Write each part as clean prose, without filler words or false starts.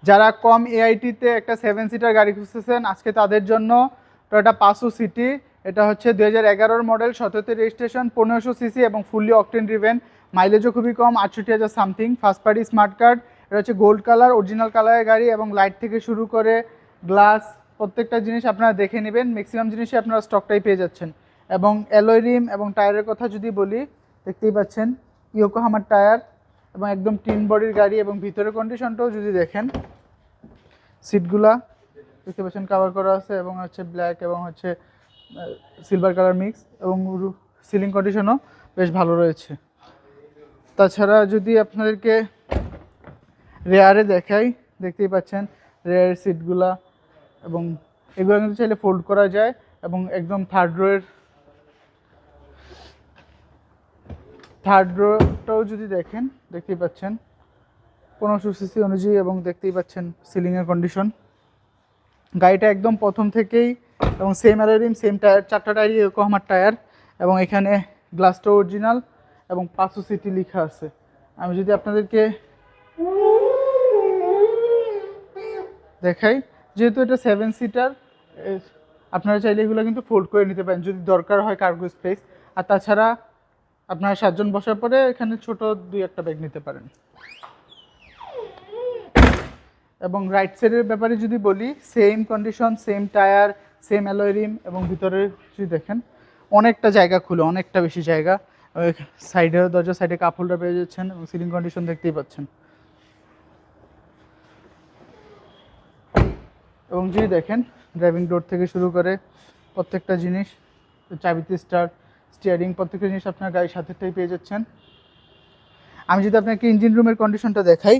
যারা কম এআইটিতে একটা 7 সিটার গাড়ি খুঁজতেছেন আজকে তাদের জন্য টয়োটা পাসো সিটি। এটা হচ্ছে 2011 মডেল, 17 রেজিস্ট্রেশন, 1500 সিসি এবং ফুললি অকটেন ড্রিভেন। মাইলেজও খুবই কম, 68,000 something. First party smart card. এটা হচ্ছে গোল্ড কালার, অরিজিনাল কালারের গাড়ি এবং লাইট থেকে শুরু করে গ্লাস প্রত্যেকটা জিনিস আপনারা দেখে নেবেন। ম্যাক্সিমাম জিনিসই আপনারা স্টকটাই পেয়ে যাচ্ছেন। এবং অ্যালয় রিম এবং টায়ারের কথা যদি বলি, দেখতেই পাচ্ছেন ইয়োকোহামার টায়ার এবং একদম টিন বডির গাড়ি। এবং ভিতরের কন্ডিশনটাও যদি দেখেন, সিটগুলা দেখতে পাচ্ছেন কাভার করা আছে এবং হচ্ছে ব্ল্যাক এবং হচ্ছে সিলভার কালার মিক্স, এবং সিলিং কন্ডিশনও বেশ ভালো রয়েছে। তাছাড়া যদি আপনাদেরকে রেয়ারে দেখাই, দেখতেই পাচ্ছেন রেয়ারের সিটগুলা, এবং এগুলো কিন্তু চাইলে ফোল্ড করা যায়। এবং একদম থার্ড রোটাও যদি দেখেন, দেখতেই পাচ্ছেন 1500 সিসি অনুযায়ী, এবং দেখতেই পাচ্ছেন সিলিংয়ের কন্ডিশন। গাড়িটা একদম প্রথম থেকেই এবং সেম অ্যালয় সেম টায়ার, 4টা টায়ারই ইয়োকোহামার টায়ার, এবং এখানে গ্লাসটা অরিজিনাল এবং পাসো সিটি লেখা আছে। আমি যদি আপনাদেরকে দেখাই, যেহেতু এটা 7 সিটার, আপনারা চাইলে এগুলো কিন্তু ফোল্ড করে নিতে পারেন যদি দরকার হয় কার্গো স্পেস। আর তাছাড়া আপনারা 7 জন বসার পরে এখানে ছোট 2-1টা ব্যাগ নিতে পারেন। এবং রাইট সাইডের ব্যাপারে যদি বলি, same condition, same tyre, same alloy rim, এবং ভিতরে যদি দেখেন অনেকটা জায়গা খুলে, অনেকটা বেশি জায়গা। সাইডে দরজার সাইডে কাপ হোল্ডার পেয়ে যাচ্ছেন এবং সিলিং কন্ডিশন দেখতেই পাচ্ছেন। এবং যদি দেখেন ড্রাইভিং ডোর থেকে শুরু করে প্রত্যেকটা জিনিস, চাবিতে স্টার্ট, স্টিয়ারিং, প্রত্যেকটা জিনিস আপনার গাড়ির সাথেটাই পেয়ে যাচ্ছেন। আমি যদি আপনাকে ইঞ্জিন রুমের কন্ডিশনটা দেখাই,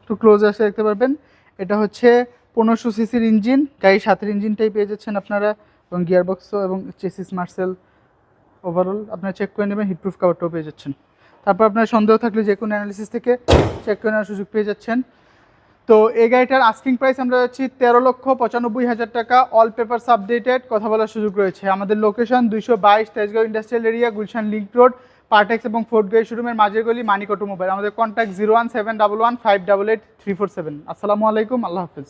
একটু ক্লোজ আসে দেখতে পারবেন, এটা হচ্ছে 1500 সিসির ইঞ্জিন, গাড়ির সাথের ইঞ্জিনটাই পেয়ে যাচ্ছেন আপনারা, এবং গিয়ারবক্সও এবং চেসিস মার্সেল ওভারঅল আপনারা চেক করে নেবেন। হিটপ্রুফ কাভারটাও পেয়ে যাচ্ছেন। তারপর আপনার সন্দেহ থাকলে যে কোনো অ্যানালিসিস থেকে চেক করে নেওয়ার সুযোগ পেয়ে যাচ্ছেন। তো এই গাড়িটার আস্কিং প্রাইস আমরা যাচ্ছি 13,95,000 টাকা। অল পেপারস আপডেটেড, কথা বলার সুযোগ রয়েছে। আমাদের location 222 Tejgaon industrial area, Gulshan link road, Partex এবং ফোর্ট গাড়ি শোরুমের মাঝের গলি, মানিক অটোমোবাইল। আমাদের কন্ট্যাক্ট 01711588347। আসসালামু আলাইকুম, আল্লাহ হাফিজ।